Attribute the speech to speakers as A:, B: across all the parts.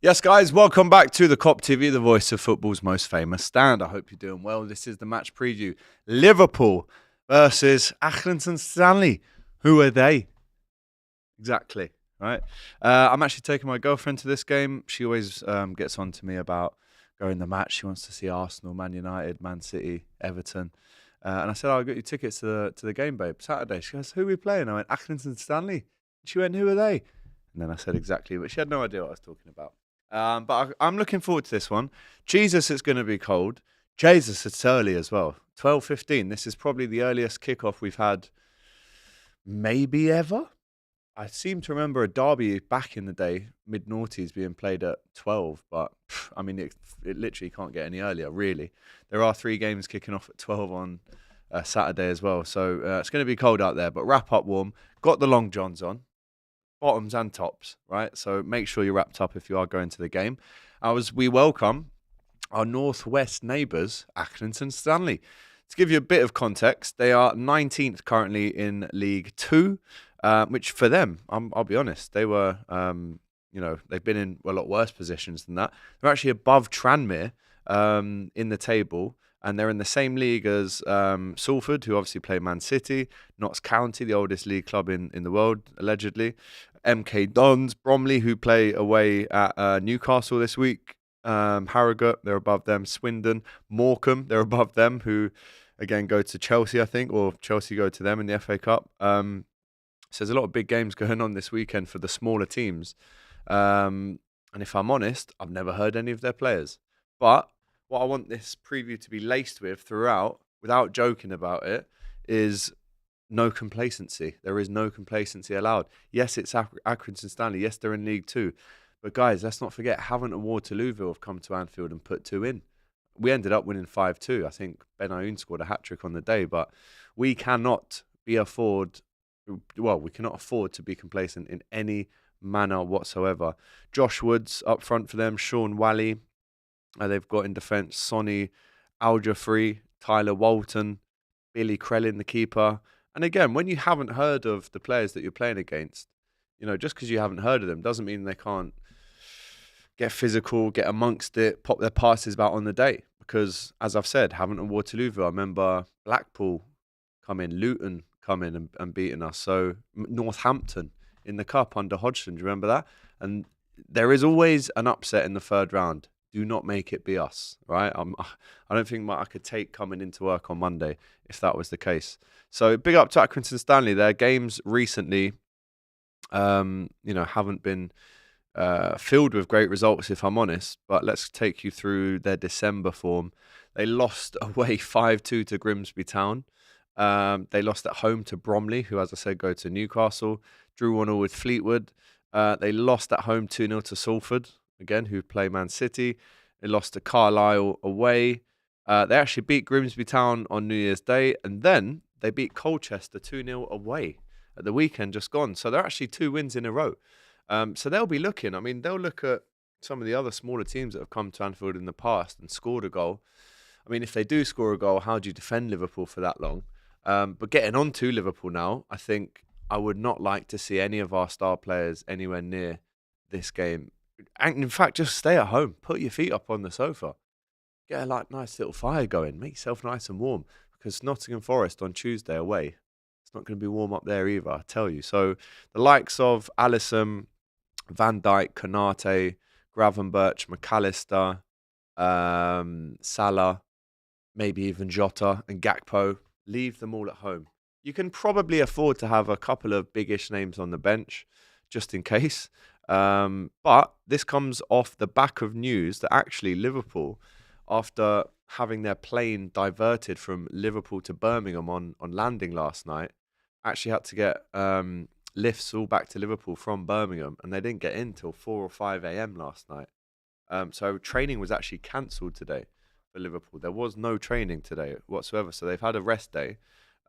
A: Yes, guys, welcome back to the Kop TV, the voice of football's most famous stand. I hope you're doing well. This is the match preview. Liverpool versus Accrington Stanley. Who are they? Exactly, right? I'm actually taking my girlfriend to this game. She always gets on to me about going the match. She wants to see Arsenal, Man United, Man City, Everton. And I said, I'll get you tickets to the game, babe, Saturday. She goes, who are we playing? I went, Accrington Stanley. She went, who are they? And then I said exactly, but she had no idea what I was talking about. But I'm looking forward to this one. Jesus, it's going to be cold. Jesus, it's early as well. 12:15. This is probably the earliest kickoff we've had maybe ever. I seem to remember a derby back in the day, mid-noughties, being played at 12. But, I mean, it literally can't get any earlier, really. There are 3 games kicking off at 12 on Saturday as well. So it's going to be cold out there. But wrap up warm. Got the long johns on. Bottoms and tops, right? So make sure you're wrapped up if you are going to the game. We welcome our northwest neighbours, Accrington Stanley. To give you a bit of context, they are 19th currently in League Two, which for them, I'll be honest, they were, they've been in a lot worse positions than that. They're actually above Tranmere in the table. And they're in the same league as Salford, who obviously play Man City, Notts County, the oldest league club in the world, allegedly. MK Dons, Bromley, who play away at Newcastle this week. Harrogate, they're above them. Swindon, Morecambe, they're above them, who, again, go to Chelsea, I think, or Chelsea go to them in the FA Cup. So there's a lot of big games going on this weekend for the smaller teams. And if I'm honest, I've never heard any of their players. But what I want this preview to be laced with throughout, without joking about it, is no complacency. There is no complacency allowed. Yes, it's Accrington Stanley. Yes, they're in League Two. But guys, let's not forget, Havant and Waterlooville have come to Anfield and put 2 in. We ended up winning 5-2. I think Ben Aoun scored a hat-trick on the day, but we cannot afford to be complacent in any manner whatsoever. Josh Woods up front for them, Sean Wally. They've got in defence Sonny Al-Jafri, Tyler Walton, Billy Krellin, the keeper. And again, when you haven't heard of the players that you're playing against, just because you haven't heard of them doesn't mean they can't get physical, get amongst it, pop their passes about on the day. Because, as I've said, Havant and Waterlooville, I remember Blackpool come in, Luton come in and beating us. So Northampton in the Cup under Hodgson, do you remember that? And there is always an upset in the 3rd round. Do not make it be us, right? I don't think I could take coming into work on Monday if that was the case. So big up to Accrington Stanley. Their games recently, haven't been filled with great results, if I'm honest. But let's take you through their December form. They lost away 5-2 to Grimsby Town. They lost at home to Bromley, who, as I said, go to Newcastle. Drew 1-1 with Fleetwood. They lost at home 2-0 to Salford, again, who play Man City. They lost to Carlisle away. They actually beat Grimsby Town on New Year's Day, and then they beat Colchester 2-0 away at the weekend just gone. So they're actually 2 wins in a row. So they'll be looking. I mean, they'll look at some of the other smaller teams that have come to Anfield in the past and scored a goal. I mean, if they do score a goal, how do you defend Liverpool for that long? But getting on to Liverpool now, I think I would not like to see any of our star players anywhere near this game. And in fact, just stay at home. Put your feet up on the sofa. Get a nice little fire going. Make yourself nice and warm. Because Nottingham Forest on Tuesday away, it's not going to be warm up there either, I tell you. So the likes of Alisson, Van Dijk, Konate, Gravenberch, McAllister, Salah, maybe even Jota and Gakpo, leave them all at home. You can probably afford to have a couple of biggish names on the bench, just in case. But this comes off the back of news that actually Liverpool, after having their plane diverted from Liverpool to Birmingham on landing last night, actually had to get lifts all back to Liverpool from Birmingham, and they didn't get in till 4 or 5 a.m. last night. So training was actually cancelled today for Liverpool. There was no training today whatsoever, so they've had a rest day.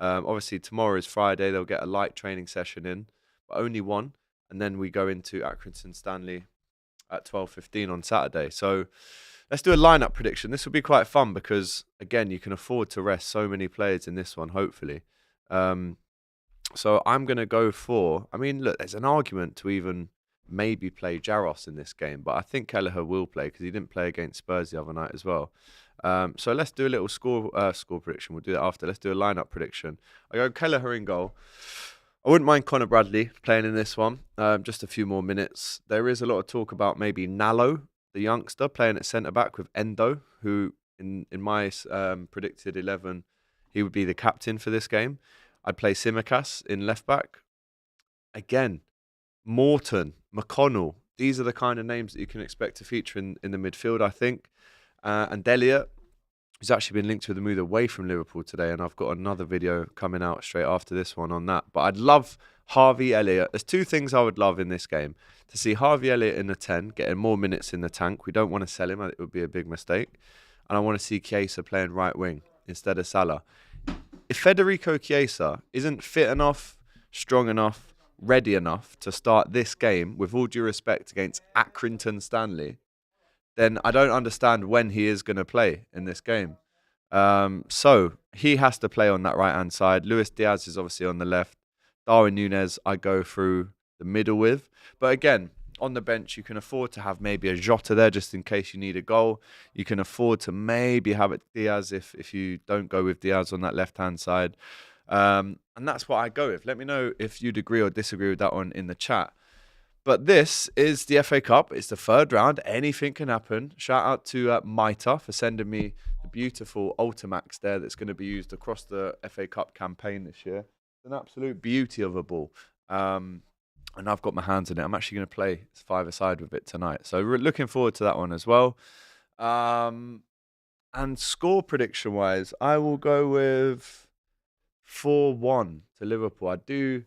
A: Obviously, tomorrow is Friday. They'll get a light training session in, but only one. And then we go into Accrington Stanley at 12:15 on Saturday. So let's do a lineup prediction. This will be quite fun because, again, you can afford to rest so many players in this one, hopefully. So I'm going to go for, I mean, look, there's an argument to even maybe play Jaros in this game, but I think Kelleher will play because he didn't play against Spurs the other night as well. So let's do a little score prediction. We'll do that after. Let's do a lineup prediction. I go Kelleher in goal. I wouldn't mind Connor Bradley playing in this one. Just a few more minutes. There is a lot of talk about maybe Nallo, the youngster, playing at centre back with Endo, who in my predicted 11, he would be the captain for this game. I'd play Simicas in left back. Again, Morton, McConnell. These are the kind of names that you can expect to feature in the midfield, I think. And Elliott, who's actually been linked with a move away from Liverpool today, and I've got another video coming out straight after this one on that. But I'd love Harvey Elliott. There's two things I would love in this game. To see Harvey Elliott in the 10, getting more minutes in the tank. We don't want to sell him. It would be a big mistake. And I want to see Chiesa playing right wing instead of Salah. If Federico Chiesa isn't fit enough, strong enough, ready enough to start this game, with all due respect, against Accrington Stanley, then I don't understand when he is going to play in this game. So he has to play on that right-hand side. Luis Diaz is obviously on the left. Darwin Núñez, I go through the middle with. But again, on the bench, you can afford to have maybe a Jota there just in case you need a goal. You can afford to maybe have it Diaz if you don't go with Diaz on that left-hand side. And that's what I go with. Let me know if you'd agree or disagree with that one in the chat. But this is the FA Cup. It's the third round. Anything can happen. Shout out to Maita for sending me the beautiful Ultimax there that's going to be used across the FA Cup campaign this year. It's an absolute beauty of a ball. And I've got my hands on it. I'm actually going to play five-a-side with it tonight. So we're looking forward to that one as well. And score prediction-wise, I will go with 4-1 to Liverpool. I do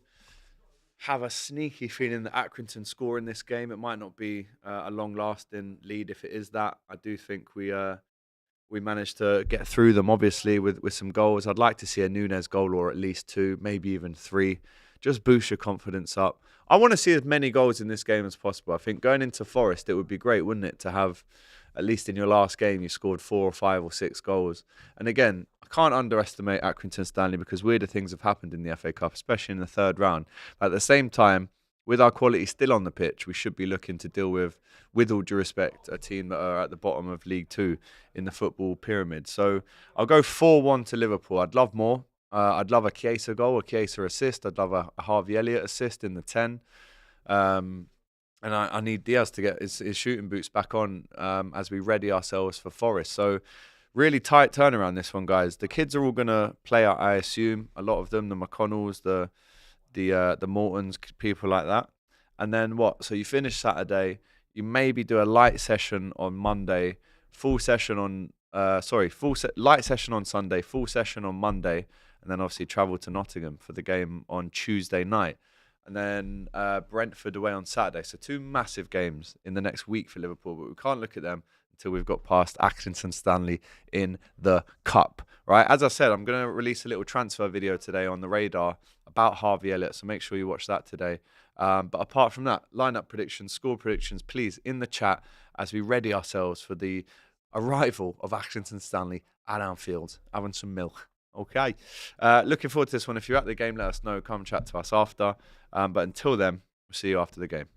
A: have a sneaky feeling that Accrington score in this game. It might not be a long-lasting lead. If it is that, I do think we managed to get through them, obviously, with some goals. I'd like to see a Núñez goal or at least 2, maybe even 3. Just boost your confidence up. I want to see as many goals in this game as possible. I think going into Forest, it would be great, wouldn't it, to have, at least in your last game, you scored 4 or 5 or 6 goals. And again, I can't underestimate Accrington Stanley because weirder things have happened in the FA Cup, especially in the third round. At the same time, with our quality still on the pitch, we should be looking to deal with all due respect, a team that are at the bottom of League 2 in the football pyramid. So I'll go 4-1 to Liverpool. I'd love more. I'd love a Chiesa goal, a Chiesa assist. I'd love a Harvey Elliott assist in the 10. And I need Diaz to get his shooting boots back on as we ready ourselves for Forest. So really tight turnaround this one, guys. The kids are all going to play out, I assume. A lot of them, the McConnells, the Mortons, people like that. And then what? So you finish Saturday. You maybe do a light session on Monday, light session on Sunday, full session on Monday, and then obviously travel to Nottingham for the game on Tuesday night. And then Brentford away on Saturday. So 2 massive games in the next week for Liverpool, but we can't look at them until we've got past Accrington Stanley in the Cup. Right? As I said, I'm going to release a little transfer video today on the radar about Harvey Elliott, so make sure you watch that today. But apart from that, lineup predictions, score predictions, please, in the chat as we ready ourselves for the arrival of Accrington Stanley at Anfield, having some milk. Okay. Looking forward to this one. If you're at the game, let us know. Come chat to us after. But until then, we'll see you after the game.